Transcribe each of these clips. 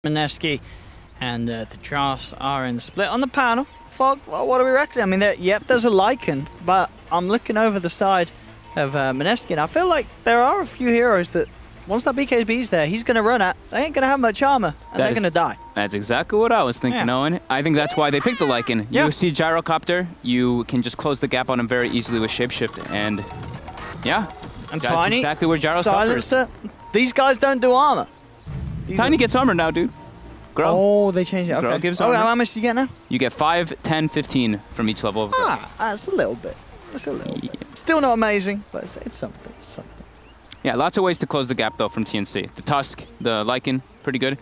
Mineski, and the drafts are in split on the panel. Fog, well, what do we reckon? I mean, yep, there's a Lycan, but I'm looking over the side of Mineski, and I feel like there are a few heroes that once that BKB's there, he's going to run at. They ain't going to have much armor, and they're going to die. That's exactly what I was thinking, Owen. I think that's why they picked the Lycan. Yeah. You see Gyrocopter, you can just close the gap on him very easily with Shapeshift, and yeah. And that's Tiny, exactly where Gyrocopter is. Silencer. These guys don't do armor. Tiny gets armor now, dude. Grow. Oh, they changed it. Okay. Grow gives Oh, armor. how much do you get now? You get 5, 10, 15 from each level of growth. That's a little bit. That's a little bit. Still not amazing, but it's something. It's something. Yeah, lots of ways to close the gap, though, from TNC. The Tusk, the Lycan, pretty good.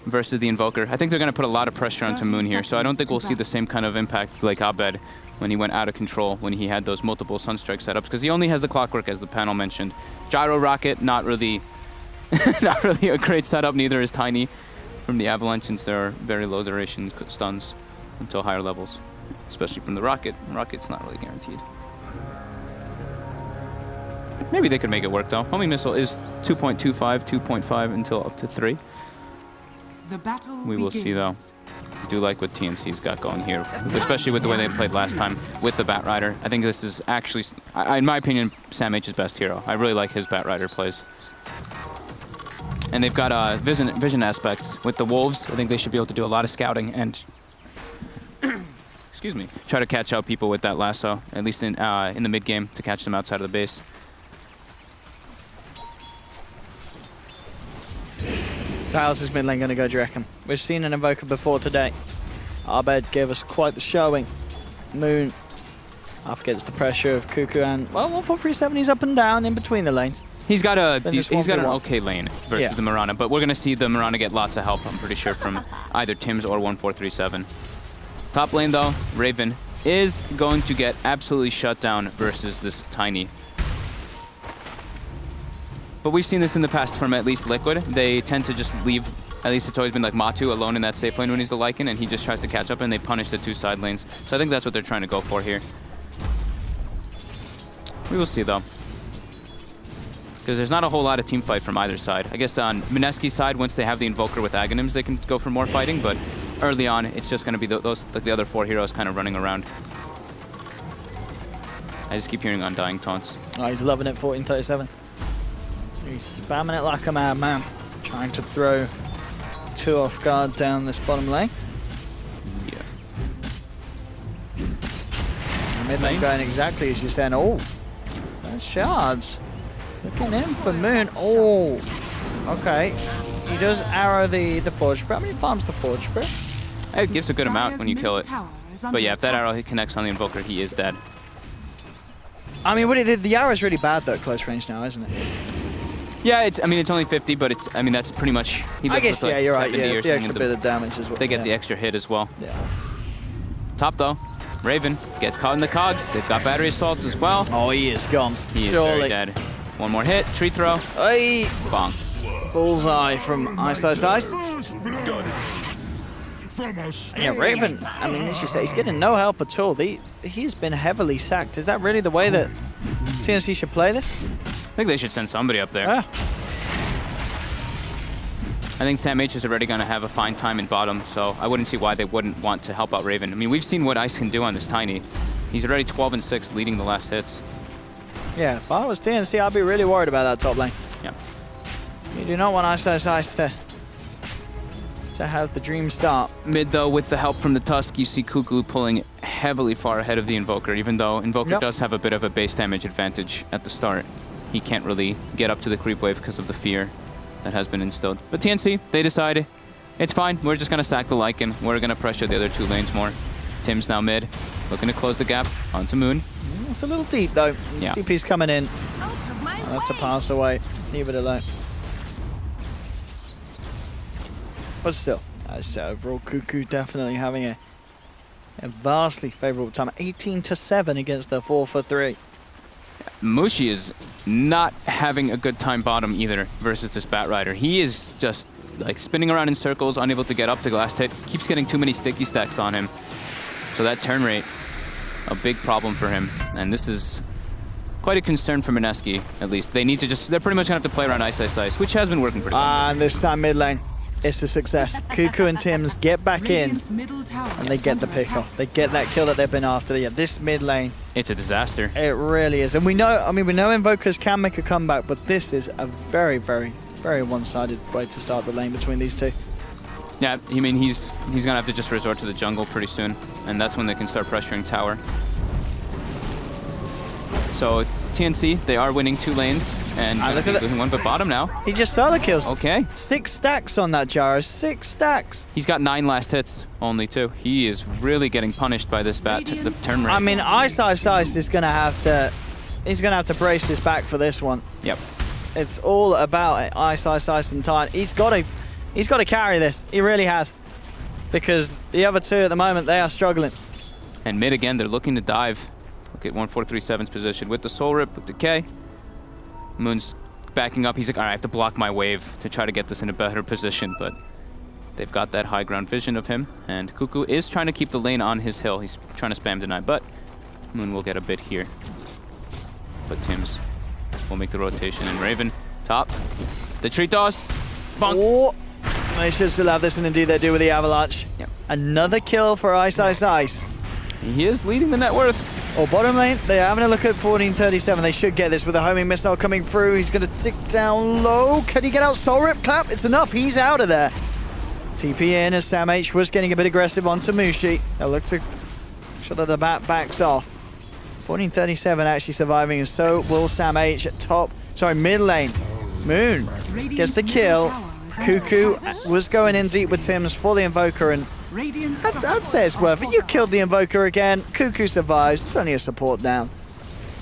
Versus the Invoker. I think they're going to put a lot of pressure onto Moon here, so I don't think we'll see the same kind of impact like Abed when he went out of control, when he had those multiple Sunstrike setups, because he only has the Clockwork, as the panel mentioned. Gyro Rocket, not really a great setup, neither is Tiny from the Avalanche, since there are very low duration stuns until higher levels, especially from the Rocket. Rocket's not really guaranteed. Maybe they could make it work, though. Homing Missile is 2.25, 2.5 until up to 3. The battle we will see, though. I do like what TNC's got going here, especially with the way they played last time with the Batrider. I think this is actually, in my opinion, Sam H's best hero. I really like his Batrider plays. And they've got vision aspects with the Wolves. I think they should be able to do a lot of scouting and excuse me, try to catch out people with that lasso, at least in the mid game, to catch them outside of the base. So how's his mid lane going to go, do you reckon? We've seen an Invoker before today. Abed gave us quite the showing. Moon up against the pressure of Cuckoo, and well, 1437, he's up and down in between the lanes. He's got an okay lane versus the Mirana, but we're going to see the Mirana get lots of help, I'm pretty sure, from either Tim's or 1437. Top lane, though, Raven is going to get absolutely shut down versus this Tiny. But we've seen this in the past from at least Liquid. They tend to just leave, at least it's always been like Matu alone in that safe lane when he's the Lycan, and he just tries to catch up, and they punish the two side lanes. So I think that's what they're trying to go for here. We will see, though, because there's not a whole lot of team fight from either side. I guess on Mineski's side, once they have the Invoker with Aghanims, they can go for more fighting, but early on, it's just going to be those, like the other 4 heroes kind of running around. I just keep hearing Undying taunts. Oh, he's loving it, 1437. He's spamming it like a madman, trying to throw 2 off guard down this bottom lane. Yeah. Mid lane going exactly as you're saying. Oh, that's shards. Looking in for Moon. Oh, okay. He does arrow the Forge Spirit. How many farms the Forge Spirit? It gives a good amount when you kill it. But yeah, if that arrow connects on the Invoker, he is dead. I mean, the arrow is really bad though at close range now, isn't it? Yeah, it's only 50, but that's pretty much. I guess, yeah, you're right. Yeah, the extra the, bit of damage as well. They get the extra hit as well. Yeah. Top, though. Raven gets caught in the cogs. They've got battery assaults as well. Oh, he is gone. He is very dead. One more hit. Tree throw. Hey! Bonk. Bullseye from Ice. Yeah, Raven, I mean, as you say, he's getting no help at all. He's been heavily sacked. Is that really the way that TNC should play this? I think they should send somebody up there. Yeah. I think Sam H is already going to have a fine time in bottom, so I wouldn't see why they wouldn't want to help out Raven. I mean, we've seen what Ice can do on this Tiny. He's already 12 and 6, leading the last hits. Yeah, if I was TNC, I'd be really worried about that top lane. Yeah. You do not want Ice to have the dream start. Mid, though, with the help from the Tusk, you see Cuckoo pulling heavily far ahead of the Invoker, even though Invoker does have a bit of a base damage advantage at the start. He can't really get up to the creep wave because of the fear that has been instilled. But TNC, they decide it's fine. We're just going to stack the Lycan. We're going to pressure the other 2 lanes more. Tim's now mid, looking to close the gap onto Moon. It's a little deep, though. Yeah. DP's coming in. I'll have to pass away. Leave it alone. But still, overall, Cuckoo definitely having a vastly favourable time. 18-7 against the 4-for-3. Mushi is not having a good time bottom either versus this Batrider. He is just like spinning around in circles, unable to get up to the last hit. Keeps getting too many sticky stacks on him. So that turn rate, a big problem for him. And this is quite a concern for Mineski, at least. They need to they're pretty much going to have to play around Ice, which has been working pretty well. And this time mid lane. it's a success. Cuckoo and Tims get back in, Radiant's middle tower and they is get the under pick attack. off. They get that kill that they've been after. Yeah, this mid lane, It's a disaster. it really is. And we know, I mean, we know Invokers can make a comeback, but this is a very, very, very one-sided way to start the lane between these two. Yeah, I mean, he's gonna have to just resort to the jungle pretty soon, and that's when they can start pressuring tower. So TNC, they are winning 2 lanes, and look at that. one but bottom now. He just solo kills. Okay, 6 stacks on that Gyro, 6 stacks. he's got 9 last hits only too. He is really getting punished by this bat. The turn rate. I mean, Ice is gonna have to, he's gonna have to brace his back for this one. Yep. It's all about Ice and Tide. He's got to carry this. He really has, because the other two at the moment, they are struggling. And mid again, they're looking to dive. Look at 1437's position with the soul rip with decay. Moon's backing up. He's like, all right, I have to block my wave to try to get this in a better position, but they've got that high ground vision of him. And Cuckoo is trying to keep the lane on his hill. He's trying to spam deny, but Moon will get a bit here. But Tims will make the rotation, and Raven top. The tree toss. Bonk. Oh, they should still have this, and indeed they do with the Avalanche. Yep. Another kill for Ice. He is leading the net worth. Oh, bottom lane, they're having a look at 1437. They should get this with a homing missile coming through. He's going to tick down low. Can he get out? Soul Rip clap. It's enough. He's out of there. TP in as Sam H was getting a bit aggressive onto Mushi. They'll look to show that the bat backs off. 1437 actually surviving, and so will Sam H at top. Sorry, mid lane. Moon gets the kill. Cuckoo was going in deep with Tims for the Invoker, and I'd say it's worth it. You killed the Invoker again. Cuckoo survives. It's only a support down.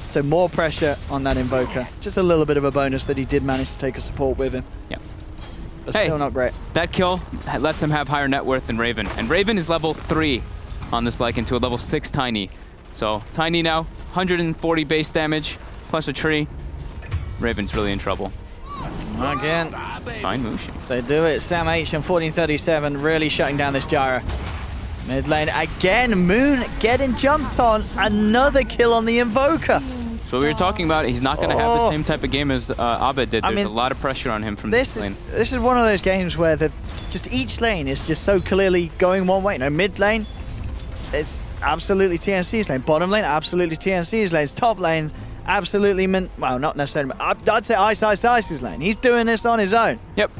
So more pressure on that Invoker. Just a little bit of a bonus that he did manage to take a support with him. Yep. But Hey. still not great. That kill lets him have higher net worth than Raven. And Raven is level 3 on this Lycan to a level 6 Tiny. So Tiny now, 140 base damage, plus a tree. Raven's really in trouble. Again, Fine Mushi. they do it. Sam H and 1437 really shutting down this Gyro. Mid lane again. Moon getting jumped on. Another kill on the Invoker. So we were talking about, he's not going to have the same type of game as Abed did. There's mean, a lot of pressure on him from this lane. This is one of those games where just each lane is just so clearly going one way. No, mid lane, it's absolutely TNC's lane. Bottom lane, absolutely TNC's lane. Top lane, absolutely well, not necessarily. I'd say Ice's lane. He's doing this on his own. Yep.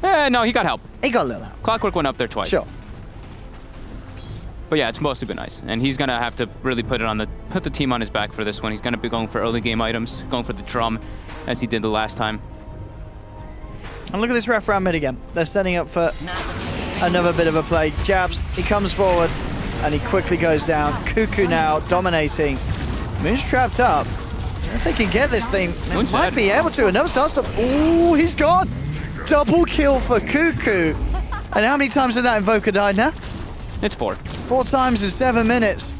No, he got help. He got a little help. Clockwork went up there twice. Sure. But yeah, it's mostly been nice. And he's going to have to really put the team on his back for this one. He's going to be going for early game items, going for the drum, as he did the last time. And look at this wraparound mid again. They're setting up for another bit of a play. Jabs, he comes forward, and he quickly goes down. Cuckoo now dominating. Moon's trapped up. If they can get this thing, they Moon's might dead. be able to. Another star stop. Ooh, he's gone. Double kill for Cuckoo. And how many times did that Invoker die now? It's 4. 4 times in 7 minutes.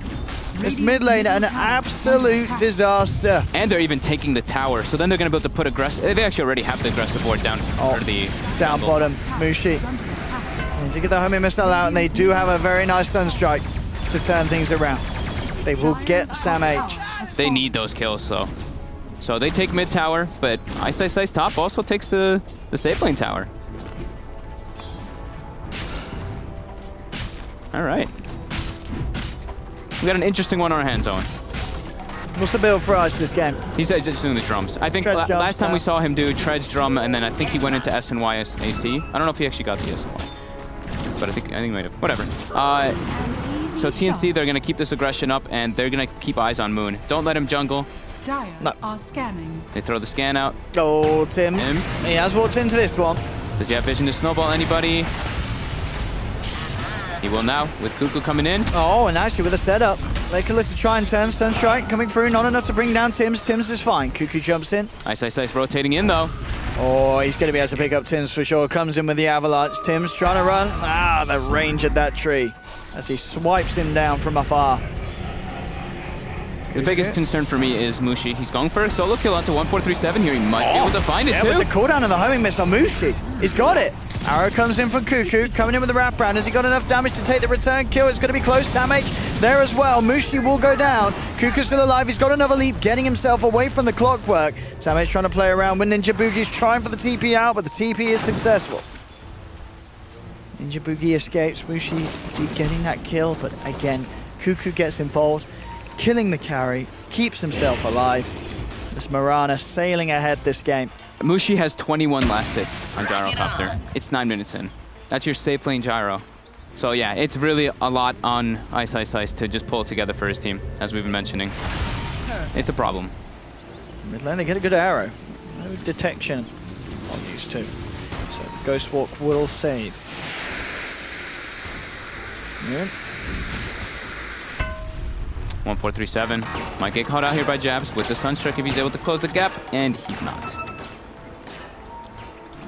This mid lane, an absolute disaster. And they're even taking the tower. So then they're going to be able to put aggressive... They actually already have the aggressive ward down for the Down jungle. bottom, Mushi. And to get the homing missile out, and they do have a very nice Sunstrike to turn things around. They will get Sam H. They need those kills, though. So they take mid tower, but Ice top also takes the safe lane tower. All right. We got an interesting one on our hands, Owen. What's the build for Ice this game? He's just doing the drums. I think Treads drums, last time we yeah. saw him do Treads drum, and then I think he went into SNY AC. I don't know if he actually got the SNY, but I think he might have. Whatever. So TNC, they're gonna keep this aggression up, and they're gonna keep eyes on Moon. Don't let him jungle. Dire No. are scanning. They throw the scan out. Oh, Tims. Tims. He has walked into this one. Does he have vision to snowball anybody? He will now, with Cuckoo coming in. Oh, and actually with a setup, they can look to try and turn. Sunstrike coming through, not enough to bring down Tims. Tims is fine. Cuckoo jumps in. Ice rotating in, though. Oh, he's going to be able to pick up Tims for sure. Comes in with the Avalanche. Tims trying to run. Ah, the range of that tree as he swipes him down from afar. The biggest concern for me is Mushi. He's going for a solo kill onto 1437 here. He might be able to find it, Yeah, too. with the cooldown and the homing missile, Mushi. He's got it. Arrow comes in from Cuckoo, coming in with the wraparound. Has he got enough damage to take the return kill? It's going to be close. Damage there as well. Mushi will go down. Cuckoo's still alive. He's got another leap, getting himself away from the clockwork. Samage trying to play around when Ninja Boogie's trying for the TP out, but the TP is successful. Ninja Boogie escapes. Mushi getting that kill, but again, Cuckoo gets involved, killing the carry, keeps himself alive. This Mirana sailing ahead this game. Mushi has 21 last hits on Gyrocopter. It's 9 minutes in. That's your safe lane gyro. So yeah, it's really a lot on Ice to just pull it together for his team, as we've been mentioning. It's a problem. Mid lane, they get a good arrow. No detection on these two. So Ghost Walk will save. Yeah. 1437 might get caught out here by Jabs with the Sunstruck if he's able to close the gap, and he's not. A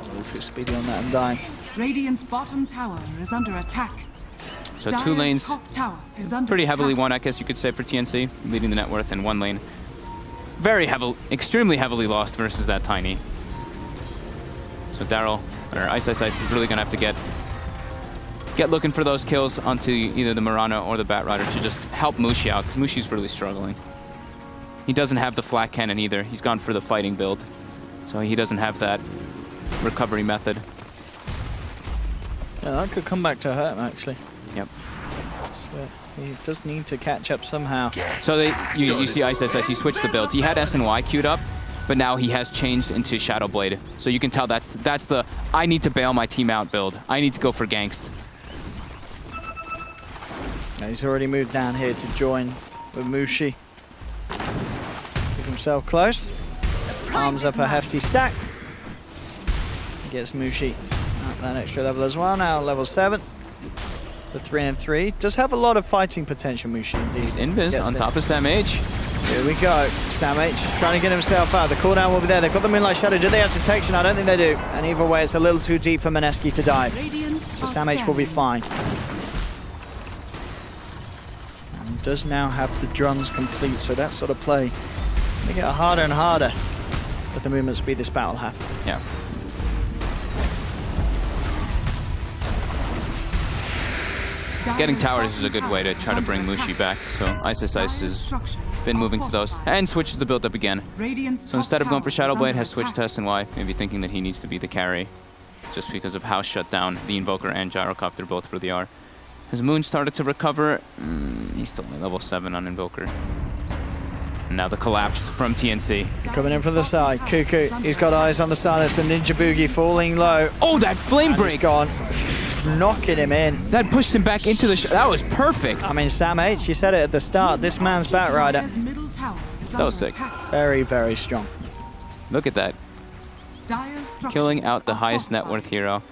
little too speedy on that and dying. Radiant's bottom tower is under attack. So Dire's 2 lanes, top tower is under pretty heavily attack. won, I guess you could say, for TNC, leading the net worth in 1 lane. Very heavily, extremely heavily lost versus that Tiny. So Daryl, or Ice is really gonna have to get looking for those kills onto either the Mirana or the Batrider to just help Mushi out, because Mushi's really struggling. He doesn't have the flat cannon either. He's gone for the fighting build, so he doesn't have that recovery method. Yeah, that could come back to hurt him, actually. Yep. So he does need to catch up somehow. So you see Ice, he switched the build. He had S&Y queued up, but now he has changed into Shadow Blade. So you can tell that's the I need to bail my team out build. I need to go for ganks. Now he's already moved down here to join with Mushi. Keep himself close. Arms up a hefty stack. Gets Mushi at that extra level as well. Now level 7. The 3 and 3 does have a lot of fighting potential. Mushi indeed. He's invis Gets on it. top of Sam H. Here we go. Sam H trying to get himself out. The cooldown will be there. They've got the Moonlight Shadow. Do they have detection? I don't think they do. And either way, it's a little too deep for Mineski to dive. Radiant So are Sam H will be scanning. fine. And does now have the drums complete, so that sort of play they get harder and harder with the movement speed this battle has. Yeah. Getting towers is a good way to try to bring Mushi back. So Ice has been moving to those and switches the build up again. So instead of going for Shadow Blade, has switched to S&Y, maybe thinking that he needs to be the carry just because of how shut down the Invoker and Gyrocopter both really are. His Moon started to recover. He's still only level 7 on Invoker. And now the collapse from TNC. Coming in from the side, Cuckoo, he's got eyes on the silence, and Ninja Boogie falling low. Oh, that flame And he's break! gone, knocking him in. That pushed him back into the that was perfect! I mean, Sam H, you said it at the start, this man's Batrider. Dire's middle tower is That was under sick. attack. Very, very strong. Look at that. Dire's structures Killing out the are highest net fortified. worth hero.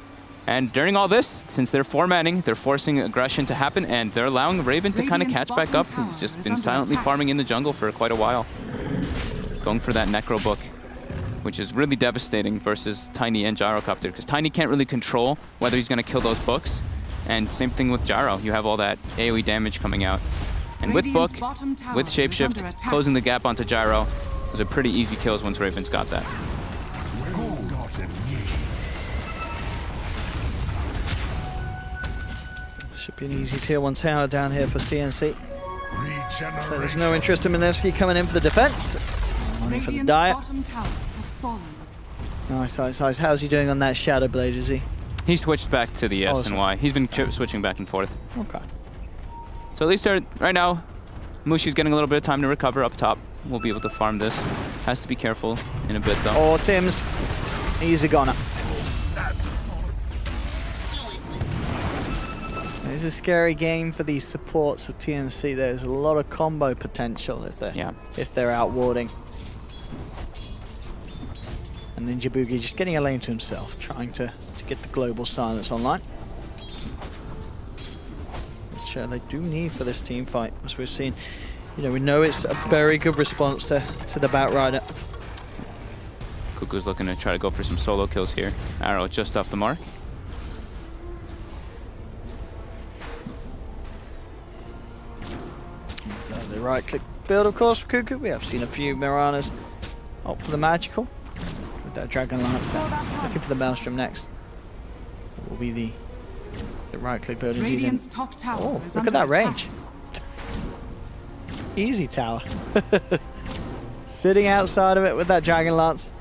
And during all this, since they're 4-manning, they're forcing aggression to happen, and they're allowing Raven to kind of catch back up. He's just been silently farming in the jungle for quite a while. Going for that Necro Book, which is really devastating versus Tiny and Gyrocopter, because Tiny can't really control whether he's going to kill those books. And same thing with Gyro. You have all that AoE damage coming out. And with Book, Radiant's bottom tower with is under Shapeshift, attack. closing the gap onto Gyro, those are pretty easy kills once Raven's got that. Should be an easy tier 1 tower down here for TNC. So there's no interest in Mineski coming in for the defense. Money for the Radiant's diet. bottom tower has fallen. Nice. How's he doing on that Shadow Blade, is he? He switched back to the Oh, S&Y. He's been switching back and forth. Okay. So at least right now, Mushi's getting a little bit of time to recover up top. We'll be able to farm this. Has to be careful in a bit though. Oh, Tim's. He's a goner. It's a scary game for these supports of TNC. There's a lot of combo potential if they're out warding. And Ninja Boogie just getting a lane to himself, trying to get the global silence online. Which they do need for this team fight, as we've seen. You know, we know it's a very good response to the Batrider. Cuckoo's looking to try to go for some solo kills here. Arrow just off the mark. The right click build, of course, for Cuckoo. We have seen a few Miranas opt for the magical with that Dragon Lance. Looking for the Maelstrom next. It will be the right click build. Indeed. Radiant's top tower Oh, is look at under that attack. range. Easy tower. Sitting outside of it with that Dragon Lance.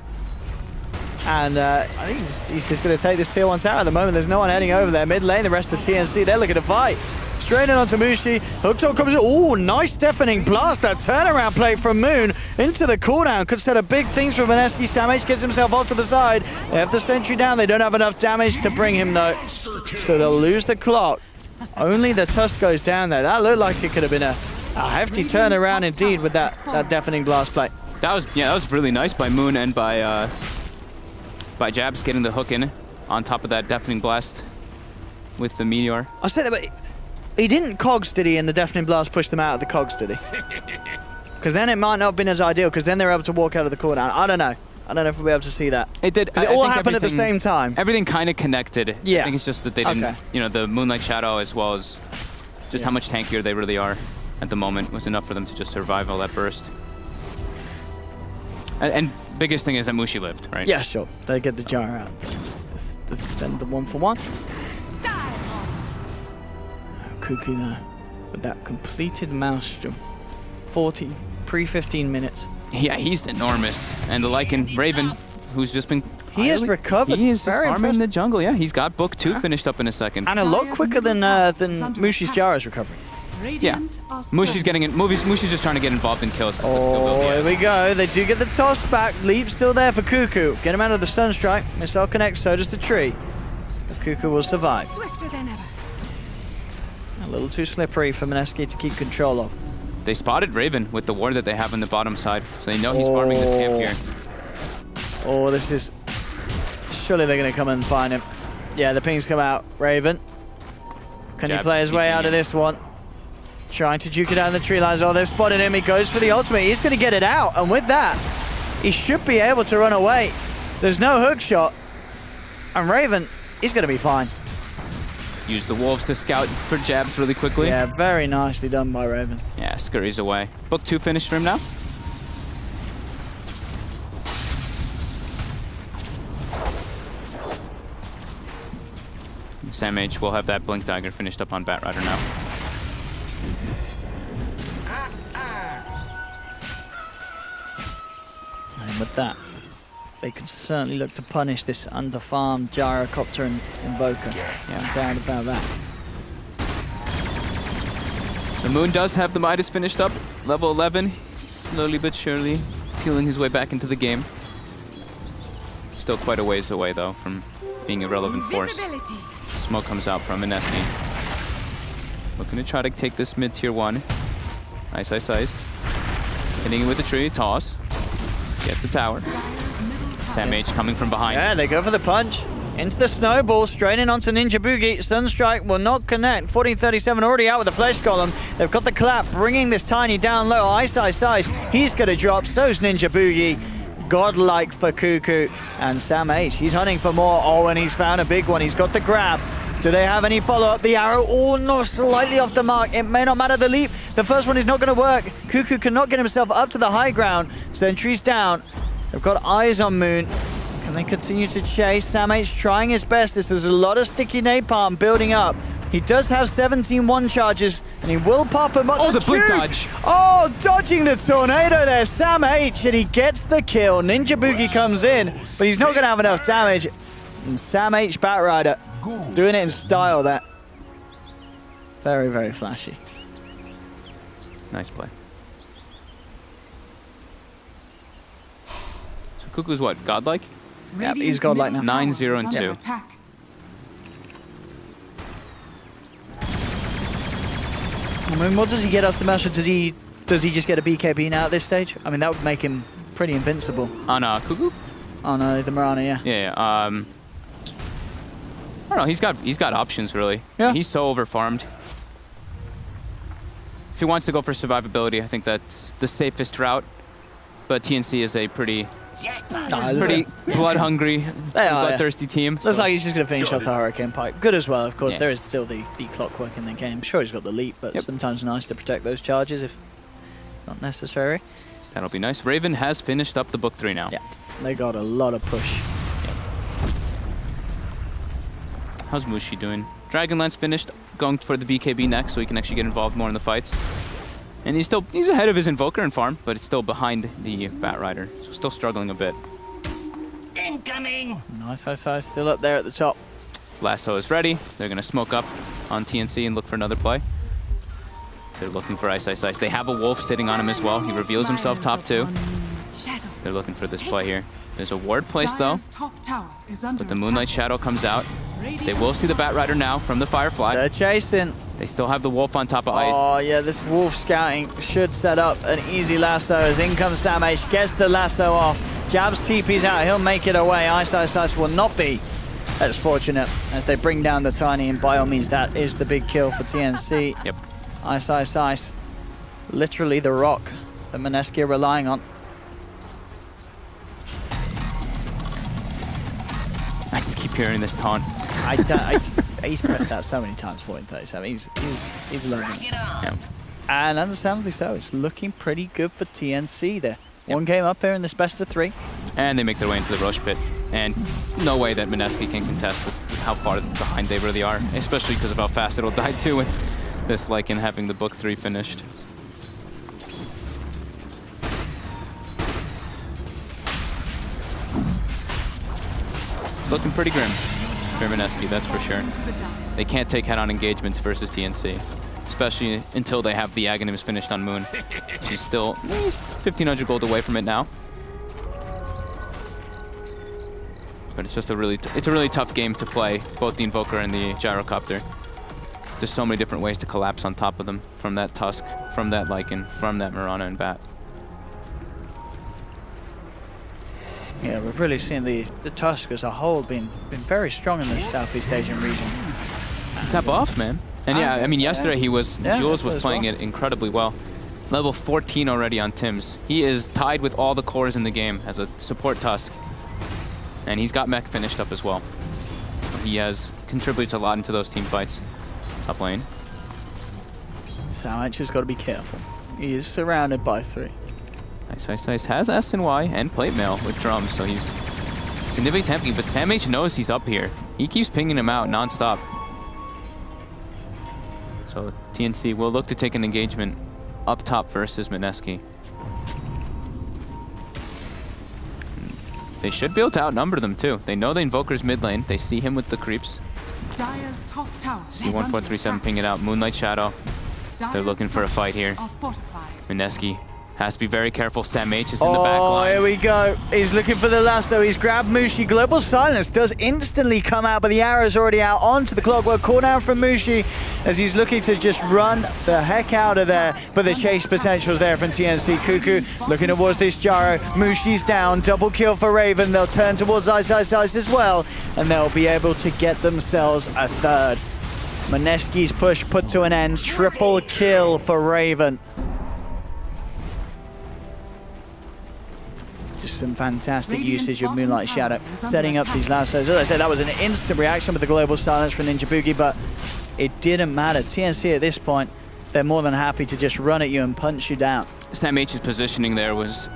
And I think he's just going to take this tier 1 tower at the moment. There's no one heading over there. Mid lane, the rest of TNC, they're looking to fight. Straight in onto Mushi. Hooktail comes in. Oh, nice deafening blast. That turnaround play from Moon into the cooldown. Could set up big things for Mineski. Samh gets himself off to the side. They have the sentry down. They don't have enough damage to bring him, though. So they'll lose the clock. Only the Tusk goes down there. That looked like it could have been a hefty turnaround indeed with that deafening blast play. That was really nice by Moon and by Jabs getting the hook in on top of that deafening blast with the meteor. I'll say that, but he didn't cogs, did he, and the deafening blast pushed them out of the cogs, did he? Because then it might not have been as ideal, because then they're able to walk out of the cooldown. I don't know. I don't know if we'll be able to see that. It did. Because it all happened at the same time. Everything kind of connected. Yeah. I think it's just that they didn't, the Moonlight Shadow as well as just how much tankier they really are at the moment was enough for them to just survive all that burst. And biggest thing is that Mushi lived, right? Yeah, sure. They get the jar out. Then the 1-for-1. Cuckoo though, with that completed maelstrom. 15 minutes. Yeah, he's enormous. And the Lycan Raven, who's just been... He has recovered. He is very farming in impressive. the jungle, yeah. He's got book 2 finished up in a second. And a lot quicker than Mushi's Jara's recovering. Yeah. Mushi's getting in. Mushi's just trying to get involved in kills. Oh, here we go. They do get the toss back. Leap still there for Cuckoo. Get him out of the stun strike. Missile connects, so does the tree. But Cuckoo will survive. Swifter than ever. A little too slippery for Mineski to keep control of. They spotted Raven with the ward that they have on the bottom side, so they know he's farming this camp here. Oh, this is... Surely they're going to come and find him. Yeah, the pings come out. Raven. Can he play his way out of this one? Trying to juke it down the tree lines. Oh, they've spotted him. He goes for the ultimate. He's going to get it out. And with that, he should be able to run away. There's no hook shot. And Raven, he's going to be fine. Use the wolves to scout for Jabs really quickly. Yeah, very nicely done by Raven. Yeah, scurries away. Book 2 finished for him now. Samh will have that Blink Dagger finished up on Batrider now. And with that, they can certainly look to punish this underfarmed Gyrocopter and Invoker. Yeah, no doubt about that. So Moon does have the Midas finished up, level 11. Slowly but surely peeling his way back into the game. Still quite a ways away though from being a relevant force. Smoke comes out from Mineski. Looking to try to take this mid tier 1. Nice. Hitting it with the tree, toss. Gets the tower. Samh coming from behind. Yeah, they go for the punch. Into the snowball, straight in onto Ninja Boogie. Sunstrike will not connect. 1437 already out with the flesh column. They've got the clap, bringing this tiny down low. Ice. He's going to drop. So's Ninja Boogie. Godlike for Cuckoo. And Samh, he's hunting for more. Oh, and he's found a big one. He's got the grab. Do they have any follow-up? The arrow, oh no, slightly off the mark. It may not matter the leap. The first one is not going to work. Cuckoo cannot get himself up to the high ground. Sentry's down. They've got eyes on Moon. Can they continue to chase? Samh's trying his best. This is a lot of sticky napalm building up. He does have 17 one charges, and he will pop him up. Oh, the blink dodge. Oh, dodging the tornado there. Samh, and he gets the kill. Ninja Boogie comes in, but he's not going to have enough damage. And Samh Batrider doing it in style there. Very, very flashy. Nice play. So Cuckoo's what, godlike? Yeah, he's godlike now. 9-0 and 2. Attack. I mean, what does he get us the master? Does he just get a BKB now at this stage? I mean, that would make him pretty invincible. On Cuckoo? Oh no, the Mirana, yeah. Yeah. I don't know. He's got options really. Yeah. He's so overfarmed. If he wants to go for survivability, I think that's the safest route. But TNC is a pretty blood-hungry, bloodthirsty team. Looks so. like he's just going to finish off the Hurricane Pipe. Good as well, of course. Yeah. There is still the clockwork in the game. Sure, he's got the leap, but sometimes nice to protect those charges if not necessary. That'll be nice. Raven has finished up the book 3 now. Yeah, they got a lot of push. Yep. How's Mushi doing? Dragonlance finished, going for the BKB next so he can actually get involved more in the fights. And he's ahead of his Invoker in farm, but it's still behind the Batrider, so still struggling a bit. Incoming. Nice, still up there at the top. Lasso is ready. They're going to smoke up on TNC and look for another play. They're looking for Ice. They have a wolf sitting on him as well. He reveals himself top 2. They're looking for this play here. There's a ward placed though, but the Moonlight Shadow comes out. They will see the Batrider now from the Firefly. They're chasing. They still have the wolf on top of Ice. Oh yeah, this wolf scouting should set up an easy lasso as in comes Sam H, gets the lasso off. Jabs TP's out, he'll make it away. Ice will not be as fortunate as they bring down the Tiny, and by all means that is the big kill for TNC. Yep. Ice. Literally the rock that Mineski are relying on. I just keep hearing this taunt. He's pressed that so many times, 14-37. He's loving it. Yeah. And understandably so. It's looking pretty good for TNC there. One game up here in this best of 3. And they make their way into the Roche pit. And no way that Mineski can contest with how far behind they really are, especially because of how fast it'll die too with this Lycan having the book 3 finished. It's looking pretty grim for Mineski, that's for sure. They can't take head-on engagements versus TNC, especially until they have the Aghanims finished on Moon. She's still 1,500 gold away from it now. But it's just a really tough game to play, both the Invoker and the Gyrocopter. There's so many different ways to collapse on top of them, from that Tusk, from that Lycan, from that Mirana and Bat. Yeah, we've really seen the Tusk as a whole been very strong in the Southeast Asian region. He got buffed, man. And yeah, I mean, yesterday Jules was playing it incredibly well. Level 14 already on Tim's. He is tied with all the cores in the game as a support Tusk. And he's got mech finished up as well. He has contributed a lot into those team fights. Top lane. Samach has got to be careful. He is surrounded by 3. Ice has S and Y and plate mail with drums, so he's significantly tempting, but Sam H knows he's up here. He keeps pinging him out non-stop. So TNC will look to take an engagement up top versus Mineski. They should be able to outnumber them too. They know the Invoker's mid lane. They see him with the creeps. Dire's top tower See 1437 ping it out. Moonlight Shadow. They're looking for a fight here. Mineski has to be very careful. Sam H is in the back line. Oh, here we go. He's looking for the lasso. He's grabbed Mushi. Global Silence does instantly come out, but the arrow's already out onto the clockwork. Cooldown from Mushi as he's looking to just run the heck out of there. But the chase potential's there from TNC. Cuckoo looking towards this Gyro. Mushi's down. Double kill for Raven. They'll turn towards Ice as well, and they'll be able to get themselves a third. Mineski's push put to an end. Triple kill for Raven. Just some fantastic usage of Moonlight Shadow, setting up these lassos. As I said, that was an instant reaction with the Global Silence from Ninja Boogie, but it didn't matter. TNC at this point, they're more than happy to just run at you and punch you down. Sam H's positioning there was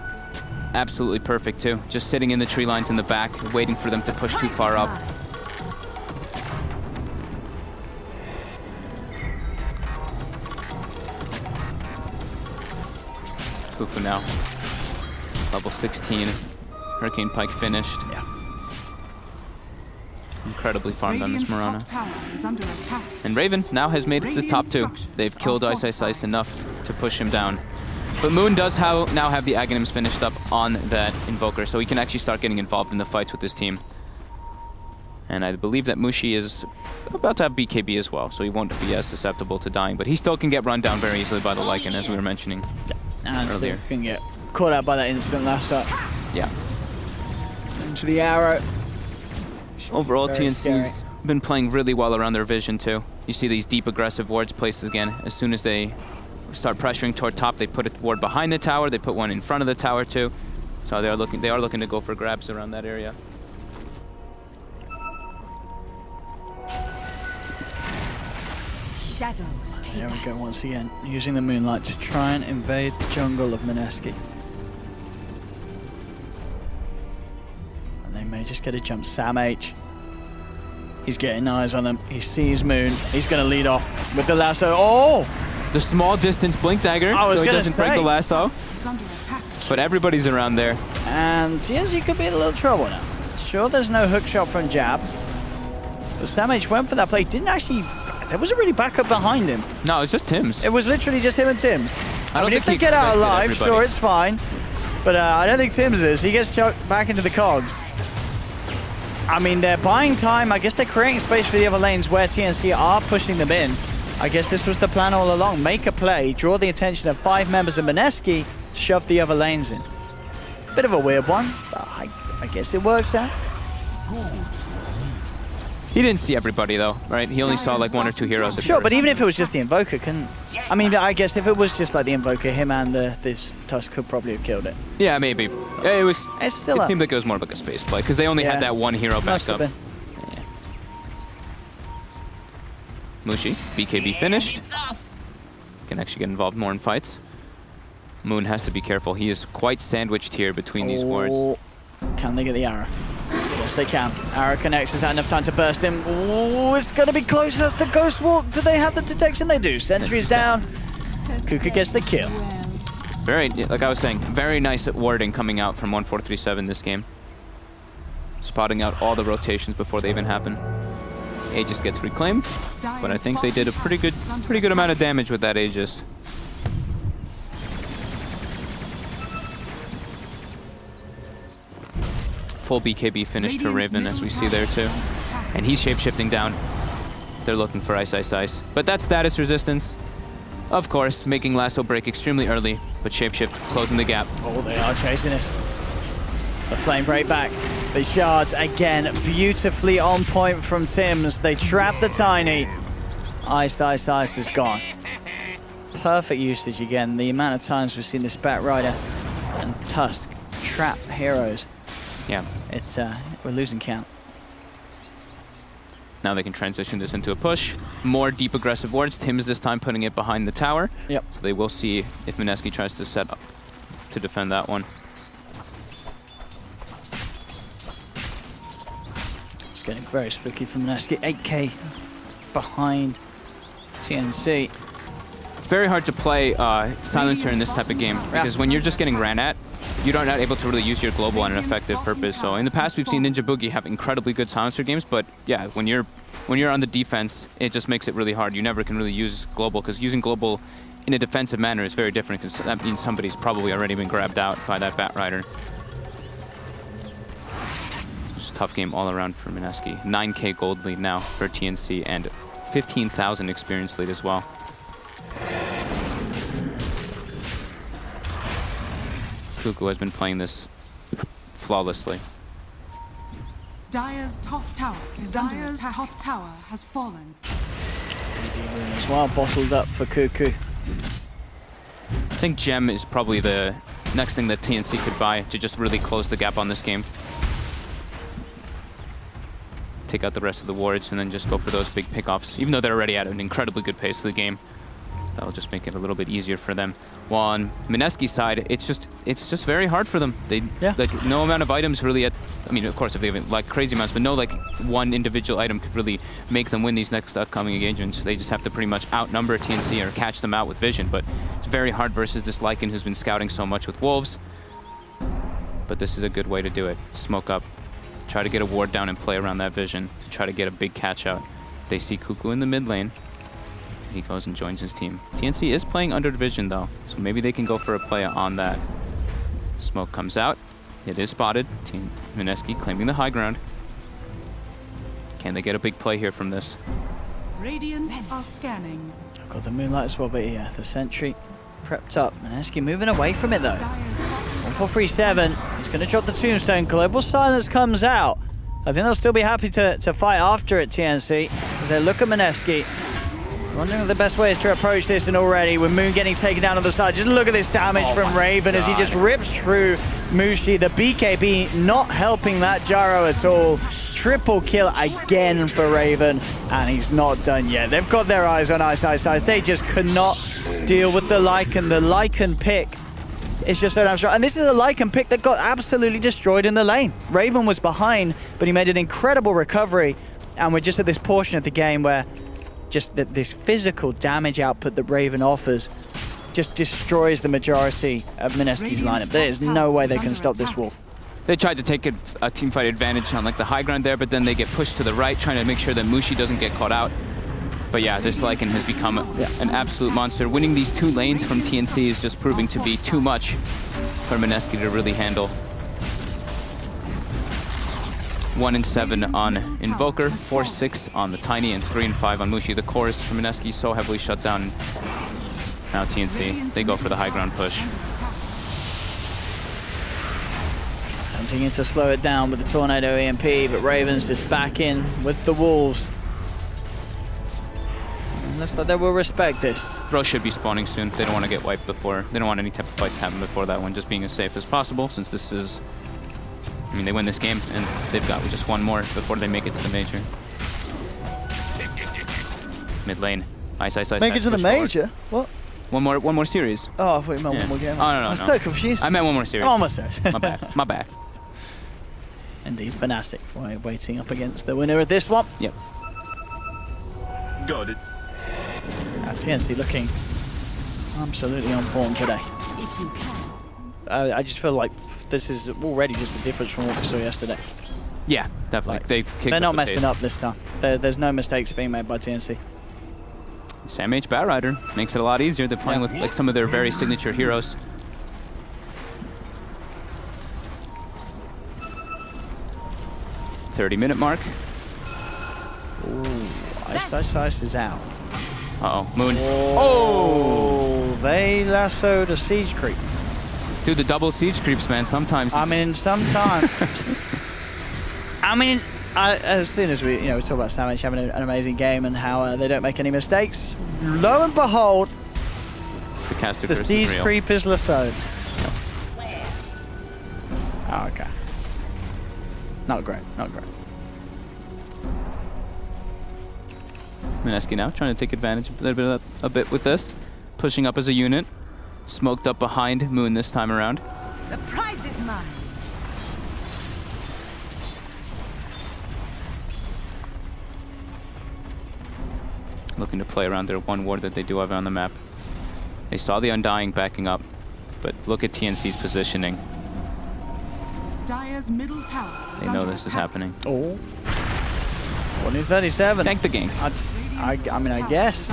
absolutely perfect too. Just sitting in the tree lines in the back, waiting for them to push too far up. Cuckoo now. Level 16. Hurricane Pike finished. Yeah. Incredibly farmed on this Mirana. Under attack. And Raven now has made it to the top 2. They've killed Ice enough to push him down. But Moon does now have the Aghanims finished up on that Invoker, so he can actually start getting involved in the fights with his team. And I believe that Mushi is about to have BKB as well, so he won't be as susceptible to dying, but he still can get run down very easily by the Lycan, as we were mentioning earlier. Can get caught out by that instant lasso. Yeah. Into the arrow. Overall, Very TNC's scary. been playing really well around their vision too. You see these deep aggressive wards placed again. As soon as they start pressuring toward top, they put a ward behind the tower. They put one in front of the tower too. So they are looking to go for grabs around that area. Shadows take There we go us. once again, using the Moonlight to try and invade the jungle of Mineski. And they may just get a jump. Sam H. He's getting eyes on them. He sees Moon. He's going to lead off with the lasso. Oh! The small distance blink dagger, I was so he gonna doesn't break say. the lasso. Is under attack. But everybody's around there. And TNC could be in a little trouble now. Sure, there's no hook shot from Jabs. But Samage went for that play. Didn't actually... There wasn't really backup behind him. No, it was just Tim's. It was literally just him and Tim's. I mean, think if they he get out expected alive, everybody. sure, it's fine. But I don't think Tim's is. He gets choked back into the cogs. I mean, they're buying time. I guess they're creating space for the other lanes where TNC are pushing them in. I guess this was the plan all along. Make a play, draw the attention of 5 members of Mineski, shove the other lanes in. Bit of a weird one, but I guess it works out. He didn't see everybody, though, right? He only saw like 1 or 2 heroes. Sure, but even if it was just the Invoker, I mean, I guess if it was just like the Invoker, him and this Tusk could probably have killed it. Yeah, maybe. It seemed like it was more of like a space play, because they only had that 1 hero Must back have up. been. Yeah. Mushi, BKB finished. Can actually get involved more in fights. Moon has to be careful. He is quite sandwiched here between these wards. Can they get the arrow? Yes, they can. Arrow connects. Is that enough time to burst him? Ooh, it's going to be close. That's the Ghost Walk. Do they have the detection? They do. Sentry's down. Kuka gets the kill. Very, like I was saying, very nice at warding coming out from 1437 this game. Spotting out all the rotations before they even happen. Aegis gets reclaimed, but I think they did a pretty good amount of damage with that Aegis. Full BKB finish to Raven, as we see there too. And he's shape-shifting down. They're looking for Ice, Ice, Ice. But that's status resistance. Of course, making Lasso break extremely early, but Shapeshift closing the gap. Oh, they are chasing it. The flame break back. The shards, again, beautifully on point from Tim's. They trap the Tiny. Ice, Ice, Ice is gone. Perfect usage again. The amount of times we've seen this Batrider and Tusk trap heroes. Yeah. It's we're losing count. Now they can transition this into a push. More deep aggressive wards. Tim's this time putting it behind the tower. Yep. So they will see if Mineski tries to set up to defend that one. It's getting very spooky from Mineski. 8k behind TNC. It's very hard to play Silencer in this type of game because when you're just getting ran at, you're not able to really use your global on an effective purpose. So in the past, we've seen Ninja Boogie have incredibly good Silencer games, but yeah, when you're on the defense, it just makes it really hard. You never can really use global because using global in a defensive manner is very different because that means somebody's probably already been grabbed out by that Batrider. Just a tough game all around for Mineski. 9k gold lead now for TNC and 15,000 experience lead as well. Kuku has been playing this flawlessly. Dire's top tower has fallen. DD Rune as well, bottled up for Kuku. I think Gem is probably the next thing that TNC could buy to just really close the gap on this game. Take out the rest of the wards and then just go for those big pickoffs. Even though they're already at an incredibly good pace of the game, that'll just make it a little bit easier for them. While on Mineski's side, it's just very hard for them. They like no amount of items really. I mean, of course, if they have like crazy amounts, but no like one individual item could really make them win these next upcoming engagements. They just have to pretty much outnumber TNC or catch them out with vision. But it's very hard versus this Lycan who's been scouting so much with wolves. But this is a good way to do it. Smoke up, try to get a ward down and play around that vision to try to get a big catch out. They see Kuku in the mid lane. He goes and joins his team. TNC is playing under vision though, so maybe they can go for a play on that. Smoke comes out. It is spotted. Team Mineski claiming the high ground. Can they get a big play here from this? Radiant are scanning. I've got the Moonlight as well, but yeah, the Sentry prepped up. Mineski moving away from it though. Dire's bottom 1437. He's going to drop the Tombstone. Global Silence comes out. I think they'll still be happy to fight after it, TNC, as they look at Mineski. Wondering what the best way is to approach this, and already with Moon getting taken down on the side. Just look at this damage from Raven as he just rips through Mushi. The BKB not helping that Gyro at all. Triple kill again for Raven, and he's not done yet. They've got their eyes on Ice, Ice, Ice. They just could not deal with the Lycan. The Lycan pick is just so damn strong. And this is a Lycan pick that got absolutely destroyed in the lane. Raven was behind, but he made an incredible recovery. And we're just at this portion of the game where just this physical damage output that Raven offers just destroys the majority of Mineski's lineup. There is no way they can stop this wolf. They tried to take a teamfight advantage on like the high ground there, but then they get pushed to the right, trying to make sure that Mushi doesn't get caught out. But yeah, this Lycan has become an absolute monster. Winning these 2 lanes from TNC is just proving to be too much for Mineski to really handle. 1-7 on Invoker, 4-6 on the Tiny, and 3-5 on Mushi. The chorus from Mineski so heavily shut down. Now TNC, they go for the high ground push. Attempting to slow it down with the Tornado EMP, but Ravens just back in with the Wolves. And looks like they will respect this. Roche should be spawning soon. They don't want to get wiped before. They don't want any type of fight to happen before that one, just being as safe as possible, since this is... I mean, they win this game, and they've got just 1 more before they make it to the major. Mid lane. Ice. Make it to the major? What? One more series. Oh, I thought you meant one more game. Oh, no. I'm so confused. I meant 1 more series. Oh, almost there. My bad. Indeed, Fnatic waiting up against the winner of this one. Yep. Got it. TNC looking absolutely on form today. I just feel like this is already just a difference from what we saw yesterday. Yeah, definitely. They're not messing up this time. There's no mistakes being made by TNC. Sam H. Batrider makes it a lot easier. They're playing with like some of their very signature heroes. .30-minute mark. Ooh, Ice is out. Uh-oh, Moon. Oh, they lassoed a siege creep. Dude, the double siege creeps, man, sometimes. I mean, sometimes. I mean, as soon as we talk about Sam H having an amazing game and how they don't make any mistakes, lo and behold, the caster the siege creep is lassoed. Yep. Oh, okay. Not great. Mineski now trying to take advantage a bit with this, pushing up as a unit, smoked up behind Moon this time around. The prize is mine. Looking to play around their 1 ward that they do have on the map. They saw the Undying backing up, but look at TNC's positioning. Dire's middle tower is They know under this is attack. happening. Oh. 1-37. Thank the game. I mean, I guess.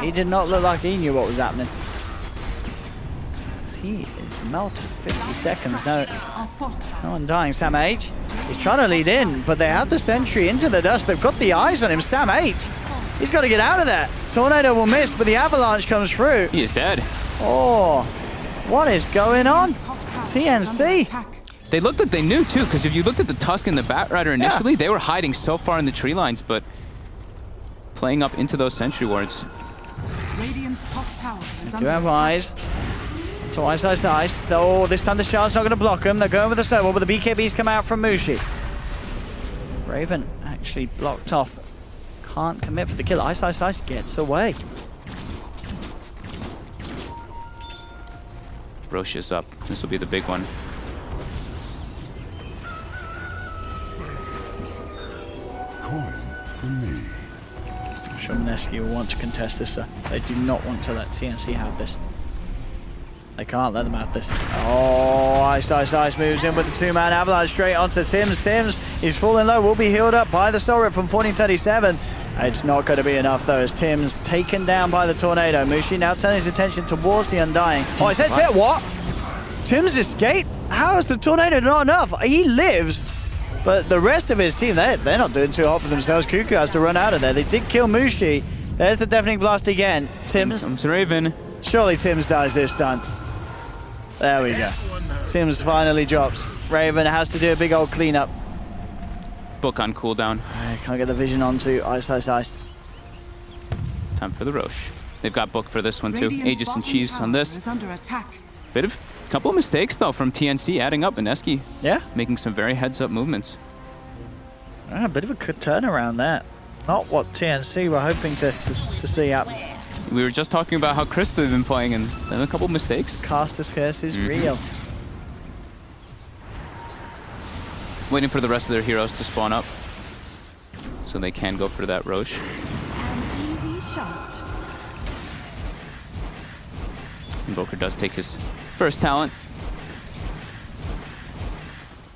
He did not look like he knew what was happening. He is melted 50 seconds. No Undying. Sam H. He's trying to lead in, but they have the sentry into the dust. They've got the eyes on him. Sam H. He's got to get out of that. Tornado will miss, but the avalanche comes through. He is dead. Oh, what is going on? TNC. They looked like they knew too, because if you looked at the Tusk and the Batrider initially, they were hiding so far in the tree lines, but playing up into those sentry wards. Radiant's top tower is They do under have attack. eyes. To ice. Oh, this time the shard's not going to block them. They're going with the snowball, but the BKBs come out from Mushi. Raven actually blocked off. Can't commit for the kill. Ice gets away. Roche is up. This will be the big one. Coin for me. I'm sure Mineski will want to contest this, sir. They do not want to let TNC have this. They can't let them have this. Oh, Ice moves in with the 2-man avalanche straight onto Tims. Tims, he's falling low, will be healed up by the Soul Rip from 1437. It's not going to be enough though, as Tims taken down by the Tornado. Mushi now turning his attention towards the Undying. Oh, his head's hit, what? Tims escaped? How is the Tornado not enough? He lives, but the rest of his team, they're not doing too hot for themselves. Cuckoo has to run out of there. They did kill Mushi. There's the Deafening Blast again. Tims. Comes Raven. Surely Tims dies this time. There we go. Tims finally drops. Raven has to do a big old cleanup. Book on cooldown. I can't get the vision onto Ice. Time for the Roche. They've got Book for this one too. Radiant's Aegis and bottom Cheese tower on this. is under attack. Couple of mistakes though from TNC adding up. Mineski Yeah, making some very heads-up movements. a bit of a good turnaround there. Not what TNC were hoping to see happen. We were just talking about how crisp they've been playing, and then a couple of mistakes. Caster's curse is real. Waiting for the rest of their heroes to spawn up, so they can go for that Roche. An easy shot. Invoker does take his first talent.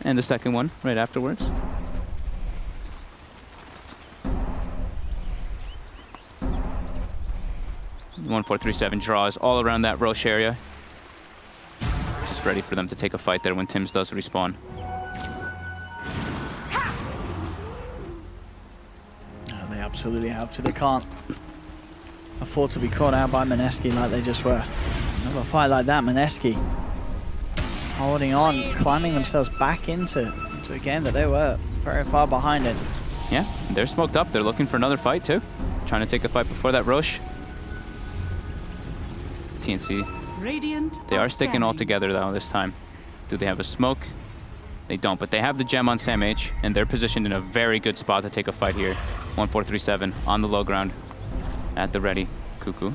and the second one right afterwards. The 1437 draws all around that Roche area. Just ready for them to take a fight there when Tims does respawn. Oh, they absolutely have to. They can't afford to be caught out by Mineski like they just were. Another fight like that, Mineski holding on, climbing themselves back into a game that they were very far behind in. Yeah, they're smoked up. They're looking for another fight too. Trying to take a fight before that Roche. TNC, Radiant they are sticking all together though this time. Do they have a smoke? They don't, but they have the gem on Sam H, and they're positioned in a very good spot to take a fight here. 1437 on the low ground, at the ready. Cuckoo.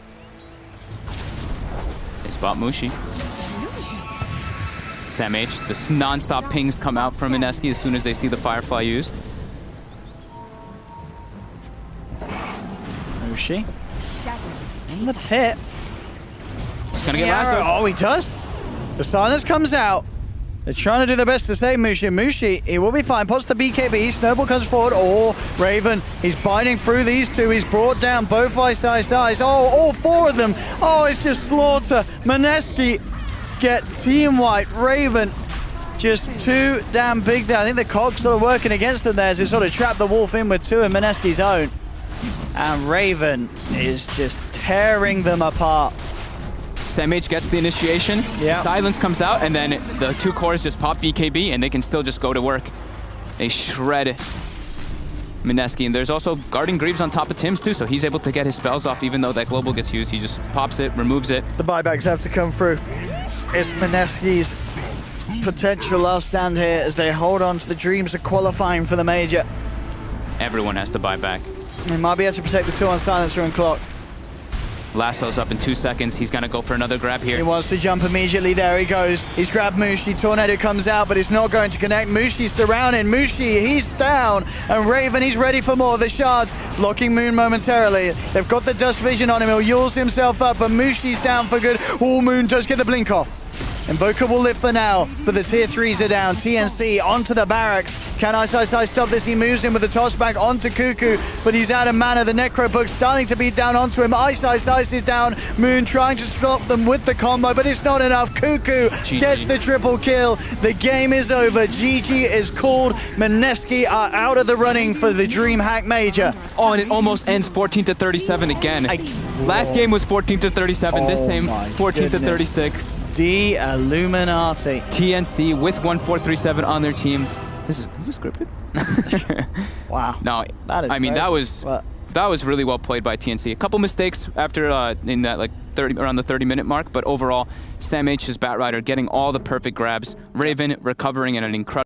They spot Mushi. Sam H, the non-stop pings come out from Mineski as soon as they see the Firefly used. Mushi Shadows in the pit. He's gonna get last though. Oh, he does. The silence comes out. They're trying to do their best to save Mushi. Mushi, he will be fine. Pots the BKB. Snowball comes forward. Oh, Raven, he's biting through these two. He's brought down both sides. Oh, all four of them. Oh, it's just slaughter. Mineski get team white. Raven just too damn big there. I think the cogs sort of working against them there as they sort of trap the wolf in with two of Mineski's own. And Raven is just tearing them apart. Sam H gets the initiation, Yeah. silence comes out, and then the two cores just pop BKB, and they can still just go to work. They shred Mineski, and there's also guarding Greaves on top of Tims too, so he's able to get his spells off even though that global gets used. He just pops it, removes it. The buybacks have to come through. It's Mineski's potential last stand here as they hold on to the dreams of qualifying for the major. Everyone has to buy back. They might be able to protect the two on silencer and clock. Lasso's up in 2 seconds. He's gonna go for another grab He here. wants to jump immediately. There he goes. He's grabbed Mushi. Tornado comes out, but it's not going to connect. Mushi's surrounding. Mushi, he's down. And Raven, he's ready for more. The shards blocking Moon momentarily. They've got the dust vision on him. He'll Yules himself up, but Mushi's down for good. All Moon does get the blink off. Invoker will live for now, but the tier 3s are down. TNC onto the barracks. Can Ice stop this? He moves in with the toss back onto Cuckoo, but he's out of mana. The Necro Book starting to beat down onto him. Ice is down. Moon trying to stop them with the combo, but it's not enough. Cuckoo gets the triple kill. The game is over. GG is called. Mineski are out of the running for the DreamHack Major. Oh, and it almost ends 14-37 again. Last game was 14-37. This time, my 14-36. The Illuminati. TNC with 1437 on their team. Is this scripted? Wow. No, That is I mean crazy. that was really well played by TNC. A couple mistakes after in that like around the 30-minute mark, but overall, Sam H's Batrider getting all the perfect grabs. Raven recovering in an incredible